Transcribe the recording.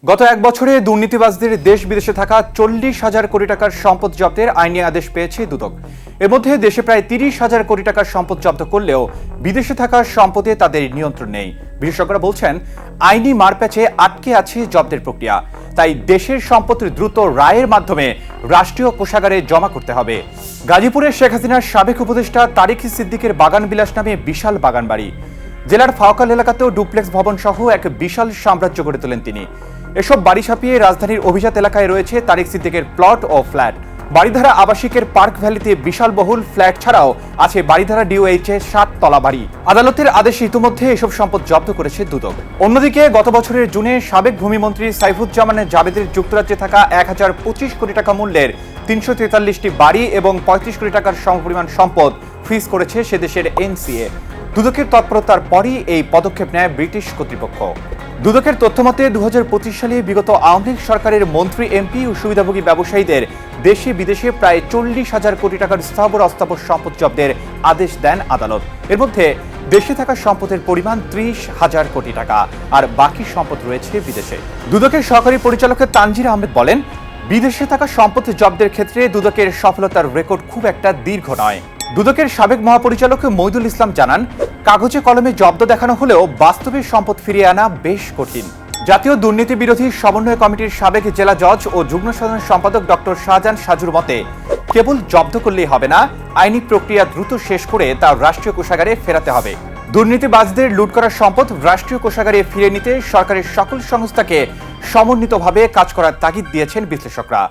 গত এক বছরে দুর্নীতিবাজদের দেশ বিদেশে থাকা 40,000 কোটি টাকার সম্পদ জব্দের আইনি আদেশ পেয়েছে দুদক। এর মধ্যে দেশে প্রায় 30,000 কোটি টাকার সম্পদ জব্দ করলেও বিদেশে থাকা সম্পদে তাদের নিয়ন্ত্রণ নেই। বিশেষজ্ঞরা বলছেন, আইনি মারপ্যাচে আটকে আছে জব্দের প্রক্রিয়া। তাই দেশের সম্পদ দ্রুত রায়ের মাধ্যমে রাষ্ট্রীয় কোষাগারে জমা করতে হবে। গাজীপুরের শেখ হাসিনার সাবেক উপদেষ্টা তারিক সিদ্দিকের বাগান বিলাস নামে বিশাল বাগান বাড়ি। জেলার ফাওকাল এলাকাতেও ডুপ্লেক্স ভবন সহ এক বিশাল সাম্রাজ্য গড়ে তোলেন তিনি। এসব বাড়ি ছাপিয়ে রাজধানীর অভিজাত এলাকায় রয়েছে তারিক সিদ্দিকের প্লট ও ফ্ল্যাট। বাড়িধারা আবাসিকের পার্ক ভ্যালিতে বিশাল বহুল ফ্ল্যাট ছাড়াও আছে বাড়িধারা ডিওএইচে 7 তলা বাড়ি। আদালতের আদেশে ইতিমধ্যে এসব সম্পদ জব্দ করেছে দুদক। অন্যদিকে গত বছরের জুনে সাবেক ভূমিমন্ত্রী সাইফুজ্জামানের জাবেদের যুক্তরাজ্যে থাকা 1025 কোটি টাকা মূল্যের 343টি বাড়ি এবং 35 কোটি টাকার সমপরিমাণ সম্পদ ফ্রিজ করেছে সে দেশের এনসিএ। দুদকের তৎপরতার পরই এই পদক্ষেপ নেয় ব্রিটিশ কর্তৃপক্ষ। দুদকের তথ্যমতে 2025 সালে বিগত আওয়ামী লীগ সরকারের মন্ত্রী, এমপি ও সুবিধাভোগী ব্যবসায়ীদের দেশে বিদেশে প্রায় 40,000 কোটি টাকার স্থাবর অস্থাবর সম্পদ জব্দের আদেশ দেন আদালত। এর মধ্যে দেশে থাকা সম্পদের পরিমাণ 30,000 কোটি টাকা, আর বাকি সম্পদ রয়েছে বিদেশে। দুদকের সহকারী পরিচালক তানজির আহমেদ বলেন, বিদেশে থাকা সম্পদ জব্দের ক্ষেত্রে দুদকের সফলতার রেকর্ড খুব একটা দীর্ঘ নয়। দুদকের সাবেক মহাপরিচালক মইদুল ইসলাম জানান, কাগজে কলমে জব্দ দেখানো হলেও বাস্তবে সম্পদ ফিরিয়ে আনা বেশ কঠিন। জাতীয় দুর্নীতি বিরোধী সমন্বয় কমিটির সাবেক জেলা জজ ও যুগ্ম সাধারণ সম্পাদক ডক্টর শাহজাহান সাজুর মতে, কেবল জব্দ করলেই হবে না, আইনি প্রক্রিয়া দ্রুত শেষ করে তা রাষ্ট্রীয় কোষাগারে ফেরাতে হবে। দুর্নীতিবাজদের লুট করা সম্পদ রাষ্ট্রীয় কোষাগারে ফিরিয়ে নিতে সরকারের সকল সংস্থাকে সমন্বিতভাবে কাজ করার তাগিদ দিয়েছেন বিশ্লেষকরা।